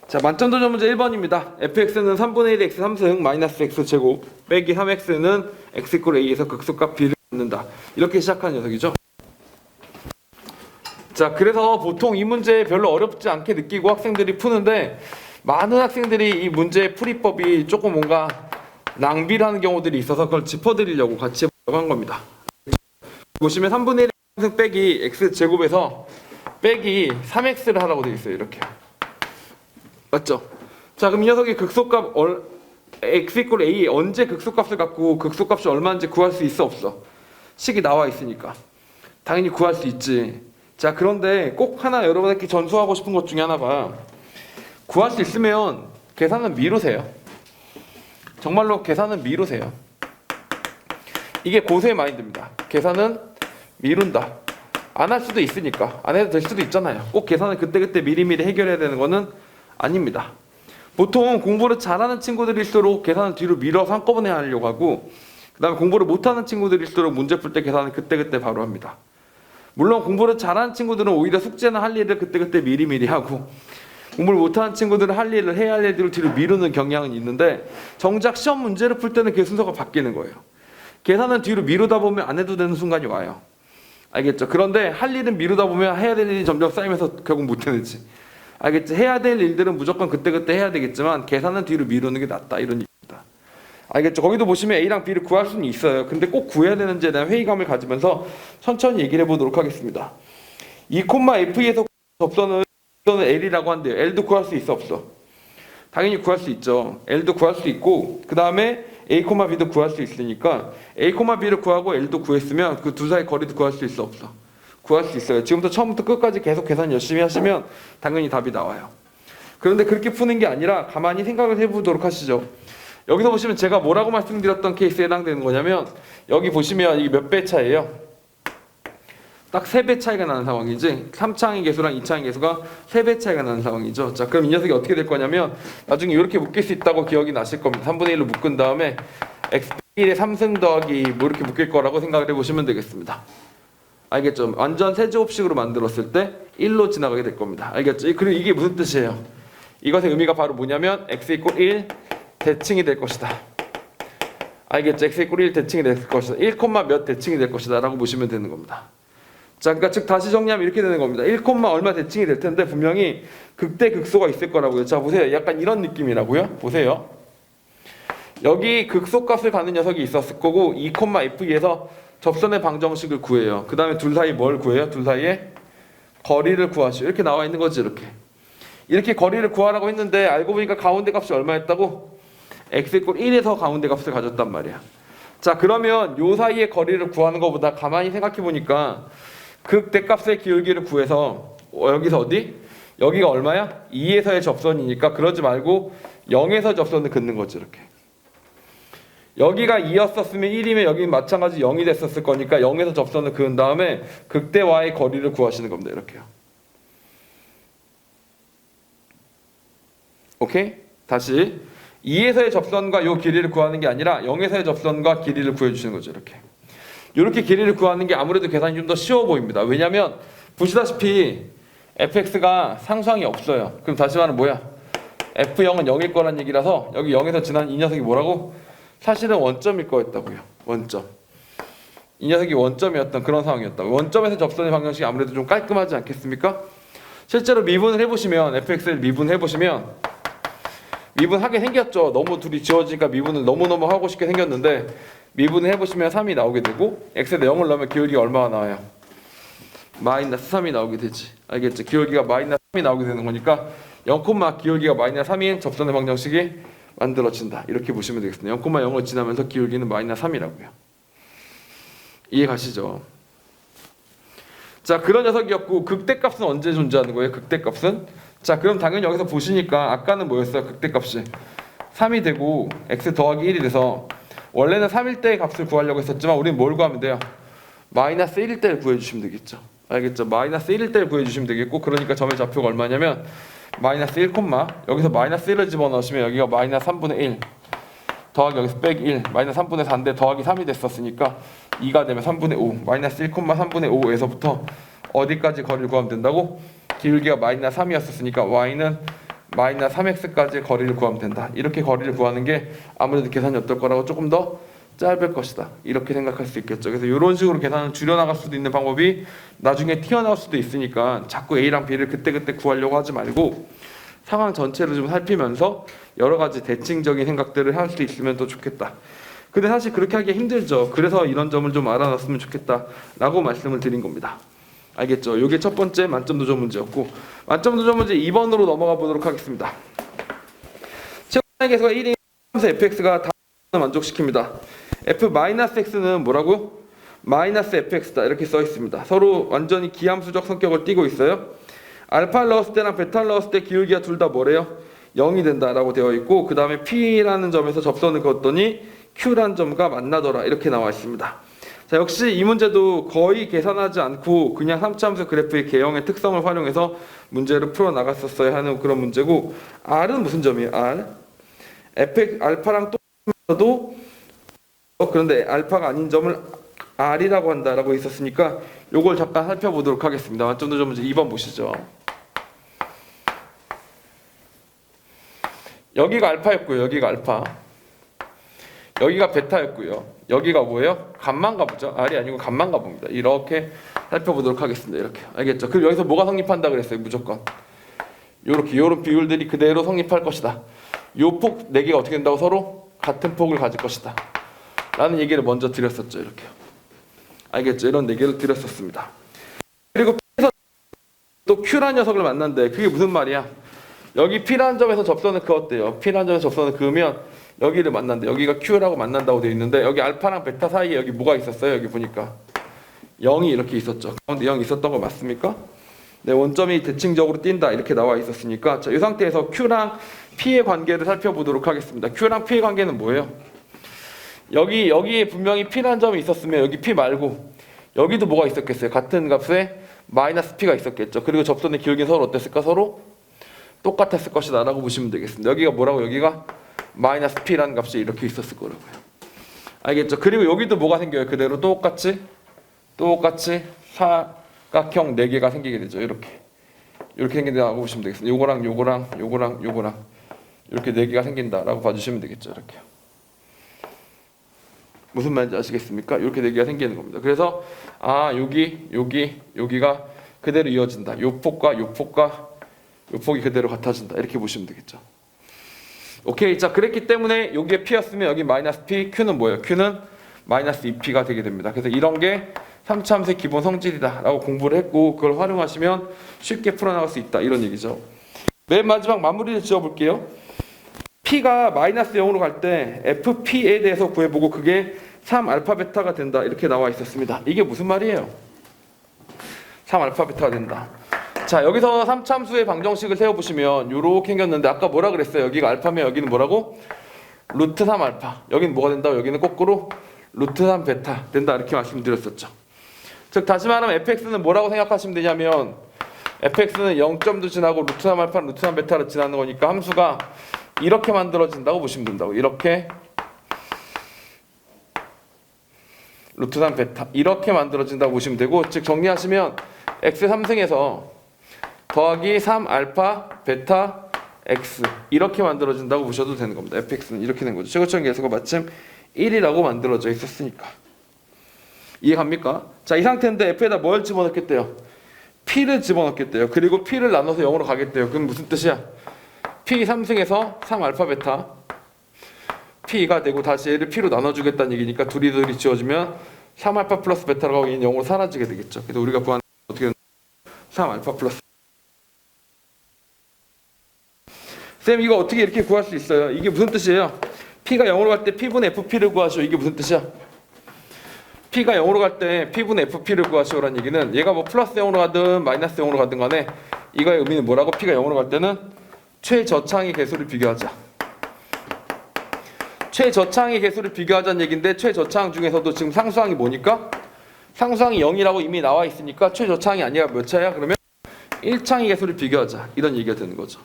자, 만점도전 문제 1번입니다. fx는 3분의 1 x 3승 마이너스 x제곱 빼기 3x는 x 이퀄 a에서 극소값 b를 갖는다. 이렇게 시작하는 녀석이죠. 자, 그래서 보통 이 문제 별로 어렵지 않게 느끼고 학생들이 푸는데 많은 학생들이 이 문제의 풀이법이 조금 뭔가 낭비를 하는 경우들이 있어서 그걸 짚어드리려고 같이 해보려고 한 겁니다. 보시면 3분의 1 x 3승 빼기 x제곱에서 빼기 3x를 하라고 되어 있어요. 이렇게. 맞죠? 자, 그럼 이 녀석이 극소값 x 이퀄 a 언제 극소값을 갖고 극소값이 얼마인지 구할 수 있어 없어? 식이 나와 있으니까 당연히 구할 수 있지. 자, 그런데 꼭 하나 여러분에게 전수하고 싶은 것 중에 하나가 구할 수 있으면 계산은 미루세요. 정말로 계산은 미루세요. 이게 고수의 마인드입니다. 계산은 미룬다. 안 할 수도 있으니까 안 해도 될 수도 있잖아요. 꼭 계산을 그때그때 미리미리 해결해야 되는 거는 아닙니다. 보통 공부를 잘하는 친구들일수록 계산을 뒤로 밀어서 한꺼번에 하려고 하고, 그 다음에 공부를 못하는 친구들일수록 문제 풀 때 계산을 그때그때 바로 합니다. 물론 공부를 잘하는 친구들은 오히려 숙제나 할 일을 그때그때 미리미리 하고, 공부를 못하는 친구들은 할 일을 해야 할 일들을 뒤로 미루는 경향은 있는데, 정작 시험 문제를 풀 때는 그 순서가 바뀌는 거예요. 계산은 뒤로 미루다 보면 안 해도 되는 순간이 와요. 알겠죠? 그런데 할 일은 미루다 보면 해야 될 일이 점점 쌓이면서 결국 못 해내지. 알겠지? 해야 될 일들은 무조건 그때그때 해야 되겠지만 계산은 뒤로 미루는 게 낫다, 이런 얘기입니다. 알겠죠? 거기도 보시면 A랑 B를 구할 수는 있어요. 근데 꼭 구해야 되는지에 대한 회의감을 가지면서 천천히 얘기를 해보도록 하겠습니다. 2,F에서 접선은 L이라고 한대요. L도 구할 수 있어 없어? 당연히 구할 수 있죠. L도 구할 수 있고, 그 다음에 A, B도 구할 수 있으니까 A, B를 구하고 L도 구했으면 그 두 사이 거리도 구할 수 있어 없어? 구할 수 있어요. 지금부터 처음부터 끝까지 계속 계산 열심히 하시면 당연히 답이 나와요. 그런데 그렇게 푸는 게 아니라 가만히 생각을 해보도록 하시죠. 여기서 보시면 제가 뭐라고 말씀드렸던 케이스에 해당되는 거냐면, 여기 보시면 이게 몇 배 차이예요? 딱 3배 차이가 나는 상황이지. 3차항의 개수랑 2차항의 개수가 3배 차이가 나는 상황이죠. 자, 그럼 이 녀석이 어떻게 될 거냐면 나중에 이렇게 묶일 수 있다고 기억이 나실 겁니다. 3분의 1로 묶은 다음에 x1의 3승 더하기 뭐 이렇게 묶일 거라고 생각을 해보시면 되겠습니다. 알겠죠? 완전 세제곱식으로 만들었을 때 1로 지나가게 될 겁니다. 알겠죠? 그리고 이게 무슨 뜻이에요? 이것의 의미가 바로 뭐냐면 x 이퀄 1 대칭이 될 것이다. 알겠죠? x 이퀄 1 대칭이 될 것이다. 1, 몇 대칭이 될 것이다 라고 보시면 되는 겁니다. 자, 그러니까 즉 다시 정리하면 이렇게 되는 겁니다. 1, 얼마 대칭이 될 텐데 분명히 극대 극소가 있을 거라고요. 자, 보세요. 약간 이런 느낌이라고요. 보세요. 여기 극소값을 가는 녀석이 있었을 거고 2,F에서 접선의 방정식을 구해요. 그 다음에 둘 사이 뭘 구해요? 둘 사이에 거리를 구하시오. 이렇게 나와 있는 거지. 이렇게 거리를 구하라고 했는데 알고 보니까 가운데 값이 얼마였다고? x 이퀄 1에서 가운데 값을 가졌단 말이야. 자, 그러면 요 사이의 거리를 구하는 것보다 가만히 생각해 보니까 극대값의 기울기를 구해서 여기서 어디? 여기가 얼마야? 2에서의 접선이니까 그러지 말고 0에서 접선을 긋는 거지. 이렇게. 여기가 2였었으면 1이면 여기는 마찬가지 0이 됐었을 거니까 0에서 접선을 그은 다음에 극대와의 거리를 구하시는 겁니다. 이렇게요. 오케이? 다시 2에서의 접선과 요 길이를 구하는 게 아니라 0에서의 접선과 길이를 구해주시는 거죠. 이렇게 길이를 구하는 게 아무래도 계산이 좀 더 쉬워 보입니다. 왜냐면 보시다시피 fx가 상수항이 없어요. 그럼 다시 말하면 뭐야? f0은 0일 거란 얘기라서 여기 0에서 지난 이 녀석이 뭐라고? 사실은 원점일 거였다고요. 원점. 이 녀석이 원점이었던 그런 상황이었다고. 원점에서 접선의 방정식이 아무래도 좀 깔끔하지 않겠습니까? 실제로 미분을 해보시면 fx를 미분해보시면 미분하게 생겼죠. 너무 둘이 지워지니까 미분을 너무너무 하고 싶게 생겼는데 미분을 해보시면 3이 나오게 되고 x에다 0을 넣으면 기울기가 얼마가 나와요? 마이너스 3이 나오게 되지. 알겠죠? 기울기가 마이너스 3이 나오게 되는 거니까 0, 기울기가 마이너스 3인 접선의 방정식이 만들어진다. 이렇게 보시면 되겠습니다. 0,0을 지나면서 기울기는 마이너스 3이라고요. 이해 가시죠? 자, 그런 녀석이었고 극대값은 언제 존재하는 거예요? 극대값은? 자, 그럼 당연히 여기서 보시니까 아까는 뭐였어요? 극대값이 3이 되고 x 더하기 1이 돼서 원래는 3일 때의 값을 구하려고 했었지만 우리는 뭘 구하면 돼요? 마이너스 1일 때를 구해주시면 되겠죠. 알겠죠? 마이너스 1일 때를 구해주시면 되겠고, 그러니까 점의 좌표가 얼마냐면 마이너스 1, 여기서 마이너스 1을 집어넣으시면 여기가 마이너스 3분의 1 더하기 여기서 빼기 1 마이너스 3분의 4인데 더하기 3이 됐었으니까 2가 되면 3분의 5 마이너스 1,3분의 5에서부터 어디까지 거리를 구하면 된다고? 기울기가 마이너스 3이었으니까 y는 마이너스 3x까지의 거리를 구하면 된다. 이렇게 거리를 구하는 게 아무래도 계산이 어떨 거라고 조금 더 짧을 것이다. 이렇게 생각할 수 있겠죠. 그래서 이런 식으로 계산을 줄여나갈 수도 있는 방법이 나중에 튀어나올 수도 있으니까 자꾸 a랑 b를 그때그때 구하려고 하지 말고 상황 전체를 좀 살피면서 여러 가지 대칭적인 생각들을 할 수 있으면 더 좋겠다. 근데 사실 그렇게 하기 힘들죠. 그래서 이런 점을 좀 알아놨으면 좋겠다라고 말씀을 드린 겁니다. 알겠죠? 이게 첫 번째 만점 도전 문제였고, 만점 도전 문제 2번으로 넘어가 보도록 하겠습니다. 최고의 계수가 1인 함수 fx가 다 만족시킵니다. f-x는 뭐라고? 마이너스 fx다 이렇게 써 있습니다. 서로 완전히 기함수적 성격을 띠고 있어요. 알파를 넣었을 때랑 베타를 넣었을 때 기울기가 둘 다 뭐래요? 0이 된다라고 되어 있고, 그 다음에 P라는 점에서 접선을 그었더니 Q라는 점과 만나더라 이렇게 나와 있습니다. 자, 역시 이 문제도 거의 계산하지 않고 그냥 3차함수 그래프의 개형의 특성을 활용해서 문제를 풀어 나갔었어야 하는 그런 문제고, R은 무슨 점이에요? R fx 알파랑 똑같아도 그런데 알파가 아닌 점을 R이라고 한다라고 있었으니까 요걸 잠깐 살펴보도록 하겠습니다. 만점 도전 문제 2번 보시죠. 여기가 알파였고요. 여기가 알파. 여기가 베타였고요. 여기가 뭐예요? 감만 가보죠. R이 아니고 감만 가봅니다. 이렇게 살펴보도록 하겠습니다. 이렇게. 알겠죠? 그리고 여기서 뭐가 성립한다 그랬어요? 무조건. 요렇게 요런 비율들이 그대로 성립할 것이다. 요 폭 4개가 어떻게 된다고? 서로 같은 폭을 가질 것이다. 라는 얘기를 먼저 드렸었죠. 이렇게. 알겠죠? 이런 4개를 드렸었습니다. 그리고 P에서 또 Q라는 녀석을 만난대. 그게 무슨 말이야? 여기 P라는 점에서 접선을 그었대요. P라는 점에서 접선을 그으면 여기를 만난대. 여기가 Q라고 만난다고 되어 있는데, 여기 알파랑 베타 사이에 여기 뭐가 있었어요? 여기 보니까 0이 이렇게 있었죠. 가운데 0이 있었던 거 맞습니까? 네, 원점이 대칭적으로 뛴다 이렇게 나와 있었으니까, 자, 이 상태에서 Q랑 P의 관계를 살펴보도록 하겠습니다. Q랑 P의 관계는 뭐예요? 여기에 분명히 P라는 점이 있었으면 여기 P 말고 여기도 뭐가 있었겠어요? 같은 값에 마이너스 P가 있었겠죠. 그리고 접선의 기울기는 서로 어땠을까? 서로 똑같았을 것이다 라고 보시면 되겠습니다. 여기가 뭐라고? 여기가 마이너스 P라는 값이 이렇게 있었을 거라고요. 알겠죠? 그리고 여기도 뭐가 생겨요? 그대로 똑같이 사각형 4개가 생기게 되죠. 이렇게 생긴다고 보시면 되겠습니다. 요거랑 이렇게 4개가 생긴다라고 봐주시면 되겠죠. 이렇게. 무슨 말인지 아시겠습니까? 이렇게 4개가 생기는 겁니다. 그래서 여기가 그대로 이어진다. 요 폭과 요 폭이 그대로 같아진다. 이렇게 보시면 되겠죠. 오케이. 자, 그랬기 때문에 여기에 P였으면 여기 마이너스 P, Q는 뭐예요? Q는 마이너스 2P가 되게 됩니다. 그래서 이런 게 3차 함수의 기본 성질이다 라고 공부를 했고, 그걸 활용하시면 쉽게 풀어나갈 수 있다 이런 얘기죠. 맨 마지막 마무리를 지어볼게요. P가 마이너스 0으로 갈 때 FP에 대해서 구해보고 그게 3알파 베타가 된다 이렇게 나와 있었습니다. 이게 무슨 말이에요? 3알파 베타가 된다. 자, 여기서 3차 함수의 방정식을 세워보시면 요렇게 생겼는데, 아까 뭐라 그랬어요? 여기가 알파면 여기는 뭐라고? 루트 3알파. 여기는 뭐가 된다고? 여기는 거꾸로 루트 3 베타 된다 이렇게 말씀드렸었죠. 즉 다시 말하면 fx는 뭐라고 생각하시면 되냐면, fx는 0점도 지나고 루트 3알파, 루트 3 베타를 지나는 거니까 함수가 이렇게 만들어진다고 보시면 된다고. 이렇게 루트 3 베타 이렇게 만들어진다고 보시면 되고, 즉 정리하시면 x 3승에서 더하기 3알파 베타 x 이렇게 만들어진다고 보셔도 되는 겁니다. fx는 이렇게 된 거죠. 최고점 계수가 마침 1이라고 만들어져 있었으니까. 이해갑니까? 자, 이 상태인데 f에다 뭘 집어넣겠대요? p를 집어넣겠대요. 그리고 p를 나눠서 0으로 가겠대요. 그럼 무슨 뜻이야? p 3승에서 3알파 베타 p가 되고, 다시 얘를 p로 나눠주겠다는 얘기니까 둘이 지워주면 3알파 플러스 베타라고 하고 얘는 0으로 사라지게 되겠죠. 그래서 우리가 구하는 어떻게 3알파 플러스. 쌤, 이거 어떻게 이렇게 구할 수 있어요? 이게 무슨 뜻이에요? P가 0으로 갈 때 P분의 FP를 구하시오. 이게 무슨 뜻이야? P가 0으로 갈 때 P분의 FP를 구하시오라는 얘기는, 얘가 뭐 플러스 0으로 가든 마이너스 0으로 가든 간에 이거의 의미는 뭐라고? P가 0으로 갈 때는 최저차항의 개수를 비교하자. 최저차항의 개수를 비교하자는 얘기인데, 최저차항 중에서도 지금 상수항이 뭐니까? 상수항이 0이라고 이미 나와 있으니까 최저차항이 아니라 몇 차야? 그러면 1차항의 개수를 비교하자 이런 얘기가 되는 거죠.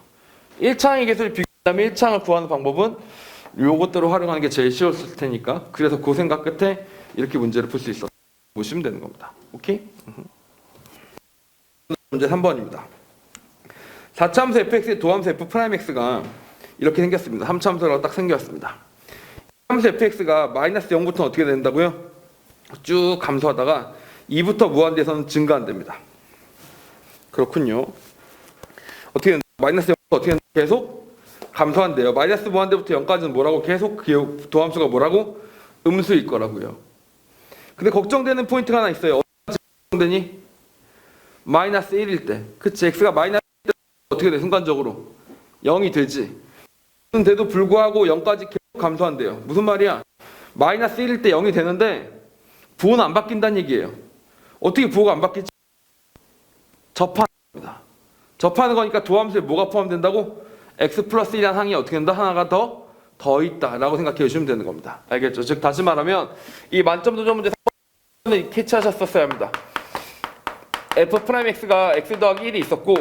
1차항의 개수를 비교하면 1차항을 구하는 방법은 요것대로 활용하는 게 제일 쉬웠을 테니까, 그래서 그 생각 끝에 이렇게 문제를 풀 수 있었다 보시면 되는 겁니다. 오케이? 문제 3번입니다. 4차함수 fx의 도함수 f'x가 이렇게 생겼습니다. 3차함수로 딱 생겼습니다. 함수 fx가 마이너스 0부터는 어떻게 된다고요? 쭉 감소하다가 2부터 무한대에서는 증가한답니다. 그렇군요. 어떻게 된다? 마이너스 0부터 어떻게 된다? 계속 감소한대요. 마이너스 무한대부터 0까지는 뭐라고? 계속 그 도함수가 뭐라고? 음수일 거라고요. 근데 걱정되는 포인트가 하나 있어요. 어디까지 걱정되니? 마이너스 1일 때. 그치? x가 마이너스 1일 때 어떻게 돼? 순간적으로 0이 되지. 그런데도 불구하고 0까지 계속 감소한대요. 무슨 말이야? 마이너스 1일 때 0이 되는데 부호는 안 바뀐다는 얘기예요. 어떻게 부호가 안 바뀌지? 접하는 겁니다. 접하는 거니까 도함수에 뭐가 포함된다고? x 플러스 1이라는 항이 어떻게 된다? 하나가 더 있다라고 생각해 주시면 되는 겁니다. 알겠죠? 즉 다시 말하면 이 만점 도전 문제 3번은 캐치하셨었어야 합니다. f'x가 x 더하기 1이 있었고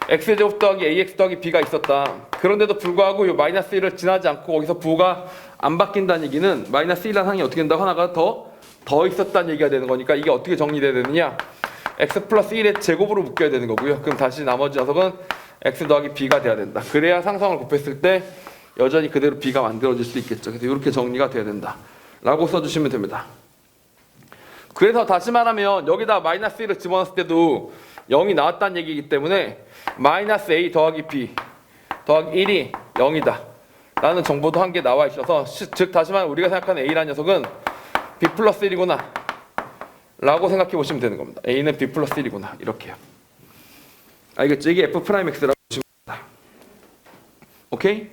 x제곱 더하기 ax 더하기 b가 있었다. 그런데도 불구하고 이 마이너스 1을 지나지 않고 거기서 부호가 안 바뀐다는 얘기는 마이너스 1이라는 항이 어떻게 된다? 하나가 더 있었다는 얘기가 되는 거니까 이게 어떻게 정리돼야 되느냐? x 플러스 1의 제곱으로 묶여야 되는 거고요. 그럼 다시 나머지 녀석은 x 더하기 b가 돼야 된다. 그래야 상성을 곱했을 때 여전히 그대로 b가 만들어질 수 있겠죠. 그래서 이렇게 정리가 돼야 된다 라고 써주시면 됩니다. 그래서 다시 말하면 여기다 마이너스 1을 집어넣었을 때도 0이 나왔다는 얘기이기 때문에 마이너스 a 더하기 b 더하기 1이 0이다 라는 정보도 한 개 나와 있어서 즉 다시 말하면 우리가 생각하는 a라는 녀석은 b 플러스 1이구나 라고 생각해 보시면 되는 겁니다. a는 b 플러스 1이구나 이렇게요. 알겠죠? 이게 f'x라고 보시면 됩니다. 오케이?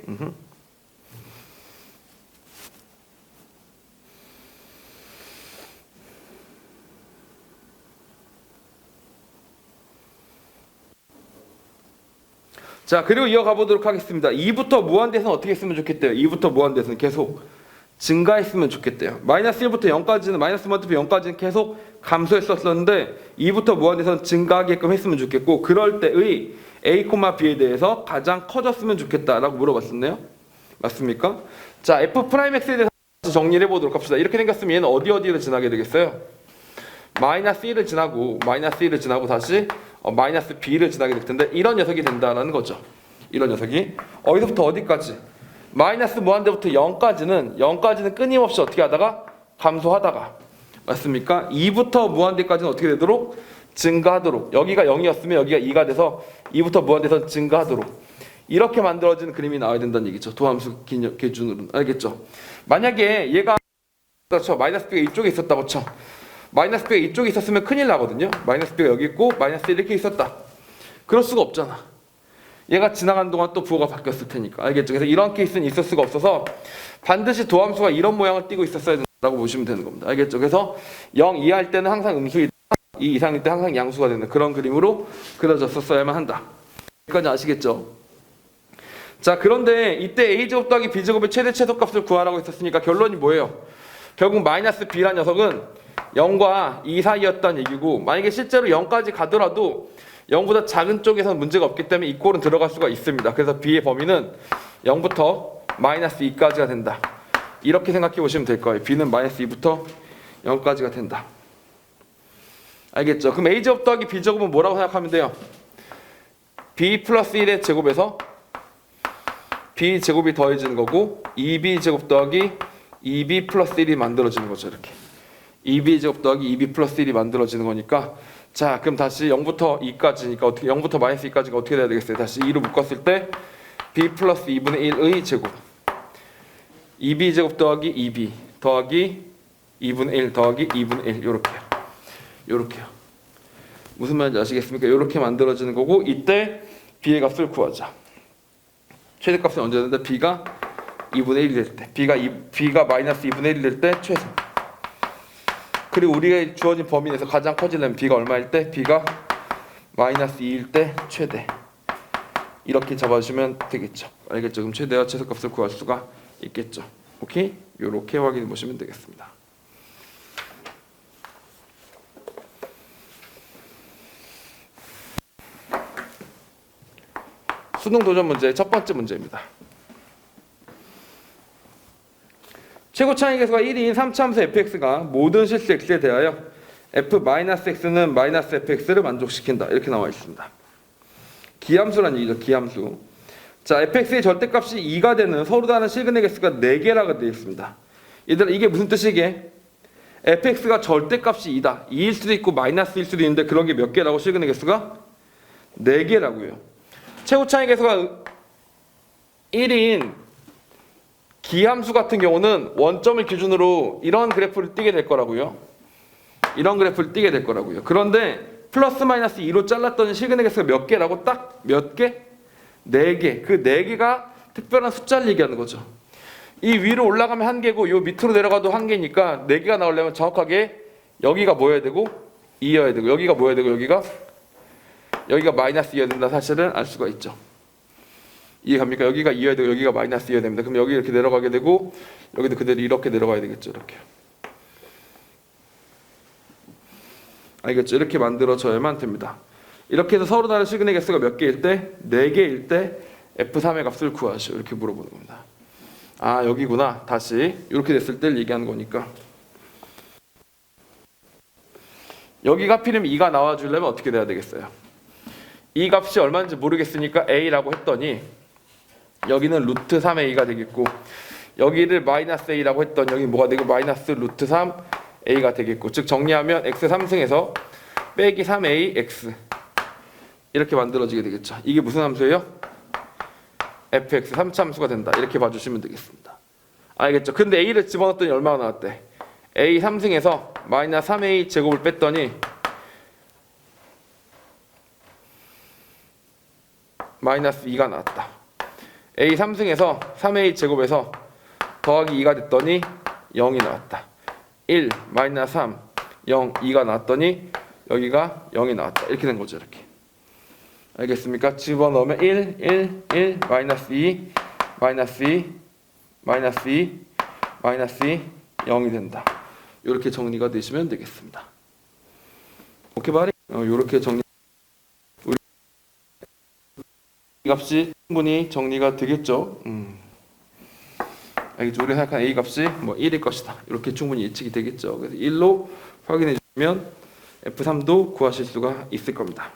자, 그리고 이어가 보도록 하겠습니다. 2부터 무한대에서는 어떻게 했으면 좋겠대요? 2부터 무한대에서는 계속 증가했으면 좋겠대요. 마이너스 1부터 0까지는 마이너스 1부터 0까지는 계속 감소했었는데 2부터 무한대에서는 증가하게끔 했으면 좋겠고 그럴 때의 a, b에 대해서 가장 커졌으면 좋겠다라고 물어봤었네요. 맞습니까? 자, f'x에 대해서 정리를 해보도록 합시다. 이렇게 생겼으면 얘는 어디를 지나게 되겠어요? 마이너스 1을 지나고 다시 마이너스 b를 지나게 될 텐데 이런 녀석이 된다라는 거죠. 이런 녀석이 어디서부터 어디까지? 마이너스 무한대부터 0까지는 끊임없이 어떻게 하다가 감소하다가 맞습니까? 2부터 무한대까지는 어떻게 되도록? 증가하도록. 여기가 0이었으면 여기가 2가 돼서 2부터 무한대에서 증가하도록 이렇게 만들어지는 그림이 나와야 된다는 얘기죠. 도함수 기준으로는. 알겠죠? 만약에 얘가 그렇죠. 마이너스 b가 이쪽에 있었다고 쳐. 마이너스 b가 이쪽에 있었으면 큰일 나거든요. 마이너스 b가 여기 있고 마이너스 1 이렇게 있었다. 그럴 수가 없잖아. 얘가 지나가는 동안 또 부호가 바뀌었을 테니까. 알겠죠? 그래서 이런 케이스는 있을 수가 없어서 반드시 도함수가 이런 모양을 띠고 있었어야 된다고 보시면 되는 겁니다. 알겠죠? 그래서 0 이하일 때는 항상 음수이다. 2 이상일 때 항상 양수가 되는 그런 그림으로 그려졌었어야만 한다. 여기까지 아시겠죠? 자, 그런데 이때 a제곱 더하기 b제곱의 최대 최소값을 구하라고 했었으니까 결론이 뭐예요? 결국 마이너스 b란 녀석은 0과 2 사이였다는 얘기고 만약에 실제로 0까지 가더라도 0보다 작은 쪽에서는 문제가 없기 때문에 이 꼴은 들어갈 수가 있습니다. 그래서 b의 범위는 0부터 마이너스 2까지가 된다. 이렇게 생각해 보시면 될 거예요. b는 마이너스 2부터 0까지가 된다. 알겠죠? 그럼 a제곱 더하기 b제곱은 뭐라고 생각하면 돼요? b 플러스 1의 제곱에서 b제곱이 더해지는 거고 2b제곱 더하기 2b 플러스 1이 만들어지는 거죠. 이렇게 2b제곱 더하기 2b 플러스 1이 만들어지는 거니까 자, 그럼 다시 0부터 2까지니까 어떻게 0부터 마이너스 2까지가 어떻게 돼야 되겠어요? 다시 2로 묶었을 때 b 플러스 2분의 1의 제곱 2b제곱 더하기 2b 더하기 2분의 1 더하기 2분의 1 요렇게요. 무슨 말인지 아시겠습니까? 요렇게 만들어지는 거고 이때 b의 값을 구하자. 최대값은 언제 되는데 b가 2분의 1이 될 때 b가 마이너스 2분의 1이 될 때 최소. 그리고 우리가 주어진 범위 내에서 가장 커지려면 b가 얼마일 때? b가 마이너스 2일 때 최대. 이렇게 잡아주시면 되겠죠. 알겠죠? 그럼 최대와 최소값을 구할 수가 있겠죠. 오케이? 요렇게 확인해 보시면 되겠습니다. 수능 도전 문제 첫 번째 문제입니다. 최고 차이 계수가 1인 3차함수 fx가 모든 실수 x에 대하여 f-x는 마이너스 fx를 만족시킨다. 이렇게 나와 있습니다. 기함수란 얘기죠. 기함수. 자, fx의 절대값이 2가 되는 서로 다른 실근의 개수가 4개라고 되어 있습니다. 얘들아, 이게 무슨 뜻이게? fx가 절대값이 2다. 2일 수도 있고 마이너스일 수도 있는데 그런 게 몇 개라고? 실근의 개수가 4개라고요. 최고차의 개수가 1인 기함수 같은 경우는 원점을 기준으로 이런 그래프를 띄게 될 거라고요. 이런 그래프를 띄게 될 거라고요. 그런데 플러스 마이너스 2로 잘랐더니 실근의 개수가 몇 개라고? 딱 몇 개? 4개. 그 4개가 특별한 숫자를 얘기하는 거죠. 이 위로 올라가면 1개고 요 밑으로 내려가도 1개니까 4개가 나오려면 정확하게 여기가 뭐여야 되고 2여야 되고 여기가 뭐여야 되고 여기가 마이너스 2여야 된다 사실은 알 수가 있죠. 이해갑니까? 여기가 2여야 되고 여기가 마이너스 2여야 됩니다. 그럼 여기 이렇게 내려가게 되고 여기도 그대로 이렇게 내려가야 되겠죠. 이렇게. 알겠죠? 이렇게 만들어져야만 됩니다. 이렇게 해서 서로 다른 실근의 개수가 몇 개일 때? 4개일 때 F3의 값을 구하시오. 이렇게 물어보는 겁니다. 아, 여기구나. 다시 이렇게 됐을 때를 얘기하는 거니까. 여기가 하필이면 2가 나와주려면 어떻게 돼야 되겠어요? 이 값이 얼마인지 모르겠으니까 A라고 했더니 여기는 루트 3A가 되겠고 여기를 마이너스 A라고 했더니 여기 뭐가 되고 마이너스 루트 3A가 되겠고 즉 정리하면 X 3승에서 빼기 3A X 이렇게 만들어지게 되겠죠. 이게 무슨 함수예요? fx 3차 함수가 된다. 이렇게 봐주시면 되겠습니다. 알겠죠? 근데 a를 집어넣었더니 얼마가 나왔대? a 3승에서 마이너스 3a 제곱을 뺐더니 마이너스 2가 나왔다. a 3승에서 3a 제곱에서 더하기 2가 됐더니 0이 나왔다. 1 마이너스 3 0 2가 나왔더니 여기가 0이 나왔다. 이렇게 된 거죠. 이렇게. 알겠습니까? 집어넣으면 1 마이너스 2 마이너스 2 마이너스 2 마이너스 2 0이 된다. 이렇게 정리가 되시면 되겠습니다. 오케이 말이? 이렇게 정리. 우리 이 값이 충분히 정리가 되겠죠. 알겠죠? 우리가 생각한 a 값이 뭐 1일 것이다. 이렇게 충분히 예측이 되겠죠. 그래서 1로 확인해 주시면 F3도 구하실 수가 있을 겁니다.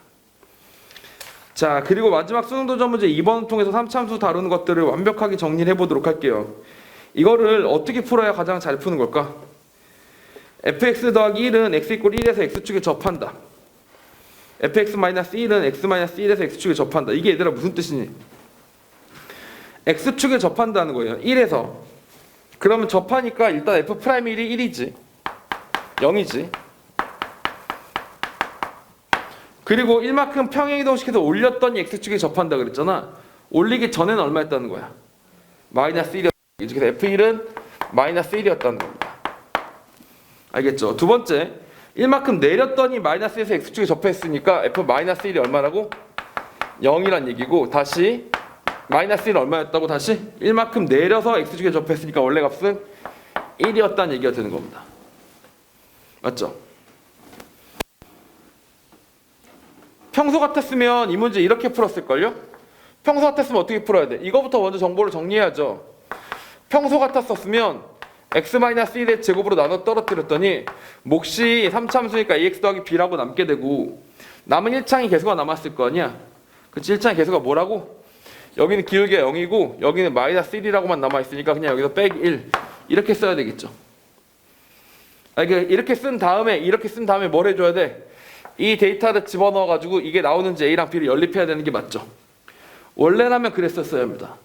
자, 그리고 마지막 수능 도전 문제 2번을 통해서 3차 함수 다루는 것들을 완벽하게 정리를 해보도록 할게요. 이거를 어떻게 풀어야 가장 잘 푸는 걸까? fx 더하기 1은 x 이퀄 1에서 x축에 접한다. fx-1은 x-1에서 x축에 접한다. 이게 얘들아 무슨 뜻이니? x축에 접한다는 거예요. 1에서. 그러면 접하니까 일단 f'1이 1이지. 0이지. 그리고 1만큼 평행이동시켜서 올렸더니 x축에 접한다 그랬잖아. 올리기 전에는 얼마였다는 거야? 마이너스 1이었다. 그래서 f1은 마이너스 1이었다는 겁니다. 알겠죠? 두 번째, 1만큼 내렸더니 마이너스 1에서 x축에 접했으니까 f-1이 얼마라고? 0이란 얘기고 다시 마이너스 1은 얼마였다고 다시? 1만큼 내려서 x축에 접했으니까 원래 값은 1이었다는 얘기가 되는 겁니다. 맞죠? 평소 같았으면 이 문제 이렇게 풀었을걸요? 평소 같았으면 어떻게 풀어야 돼? 이거부터 먼저 정보를 정리해야죠. 평소 같았었으면 x-1의 제곱으로 나눠 떨어뜨렸더니 몫이 3차 함수니까 ax 더하기 b라고 남게 되고 남은 1창의 개수가 남았을 거 아니야? 그치? 1창의 개수가 뭐라고? 여기는 기울기가 0이고 여기는 마이너스 1이라고만 남아있으니까 그냥 여기서 빼기 1 이렇게 써야 되겠죠. 이렇게 쓴 다음에 뭘 해줘야 돼? 이 데이터를 집어넣어가지고 이게 나오는지 A랑 B를 연립해야 되는 게 맞죠. 원래라면 그랬었어야 합니다.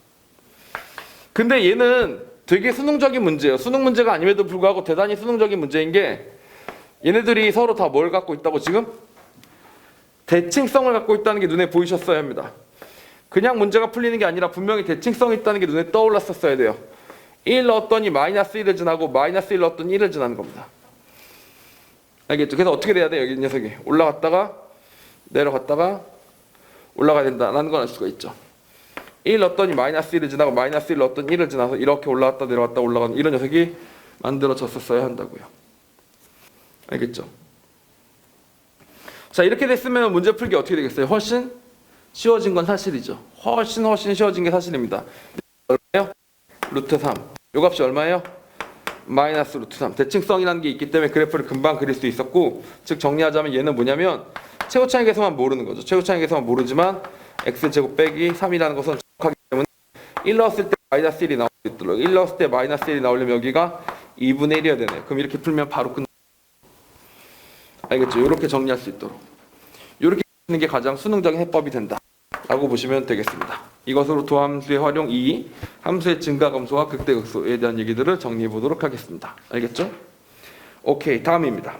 근데 얘는 되게 수능적인 문제예요. 수능 문제가 아님에도 불구하고 대단히 수능적인 문제인 게 얘네들이 서로 다 뭘 갖고 있다고 지금? 대칭성을 갖고 있다는 게 눈에 보이셨어야 합니다. 그냥 문제가 풀리는 게 아니라 분명히 대칭성이 있다는 게 눈에 떠올랐었어야 돼요. 1 넣었더니 마이너스 1을 지나고 마이너스 1 넣었더니 1을 지나는 겁니다. 알겠죠? 그래서 어떻게 돼야 돼? 여기 녀석이 올라갔다가 내려갔다가 올라가야 된다라는 걸 알 수가 있죠. 1 넣었더니 마이너스 1을 지나고 마이너스 1 넣었더니 1을 지나서 이렇게 올라갔다 내려갔다 올라가는 이런 녀석이 만들어졌었어야 한다고요. 알겠죠? 자, 이렇게 됐으면 문제 풀기 어떻게 되겠어요? 훨씬 쉬워진 건 사실이죠. 훨씬 쉬워진 게 사실입니다. 얼마예요? 루트 3. 요 값이 얼마예요? 마이너스 루트 3. 대칭성이라는 게 있기 때문에 그래프를 금방 그릴 수 있었고, 즉 정리하자면 얘는 뭐냐면 최고차의 개수만 모르는 거죠. 최고차의 개수만 모르지만 x제곱 빼기 3이라는 것은 정확하기 때문에 1 넣었을 때 마이너스 1이 나올 수 있도록 1 넣었을 때 마이너스 1이 나오려면 여기가 2분의 1이어야 되네. 그럼 이렇게 풀면 바로 끝나. 알겠죠? 이렇게 정리할 수 있도록 이렇게 하는 게 가장 수능적인 해법이 된다 라고 보시면 되겠습니다. 이것으로 두 함수의 활용 2, 함수의 증가함수와 극대극소에 대한 얘기들을 정리해 보도록 하겠습니다. 알겠죠? 오케이, 다음입니다.